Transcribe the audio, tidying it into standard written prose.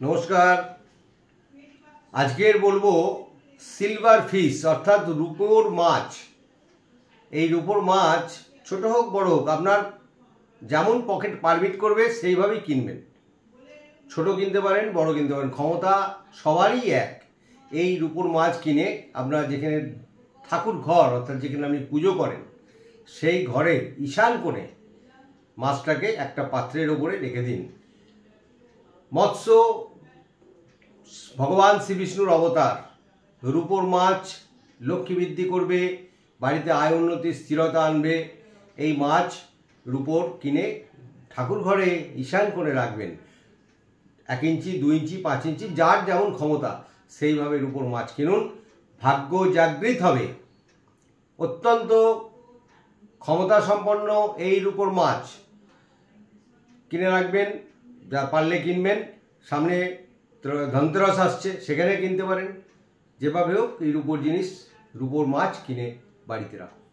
নমস্কার। আজকের বলবো সিলভার ফিশ অর্থাৎ রূপোর মাছ। এই রূপোর মাছ ছোট হোক বড় হোক আপনার যেমন পকেট পারমিট করবে সেইভাবেই কিনবেন। ছোট কিনতে পারেন, বড় কিনতে পারেন, ক্ষমতা সবারই এক। এই রূপোর মাছ কিনে আপনার যেখানে ঠাকুর ঘর অর্থাৎ যেখানে আপনি পুজো করেন সেই ঘরে ঈশান কোণে মাছটাকে একটা পাত্রের ওপরে রেখে দিন। মৎস্য ভগবান শ্রী বিষ্ণুর অবতার। রূপোর মাছ লক্ষ্মী বৃদ্ধি করবে, বাড়িতে আয় উন্নতি স্থিরতা আনবে। এই মাছ রূপোর কিনে ঠাকুর ঘরে ঈশান কোণে রাখবেন। 1 ইঞ্চি, 2 ইঞ্চি, 5 ইঞ্চি, যার যেমন ক্ষমতা সেইভাবে রূপোর মাছ কিনুন। ভাগ্য জাগৃত হবে। অত্যন্ত ক্ষমতা সম্পন্ন এই রূপোর মাছ কিনে রাখবেন, যা পারলে কিনবেন। সামনে ধনতেরাস আসছে, সেখানে কিনতে পারেন। যেভাবে হোক এই রূপোর জিনিস, রূপোর মাছ কিনে বাড়িতে রাখুন।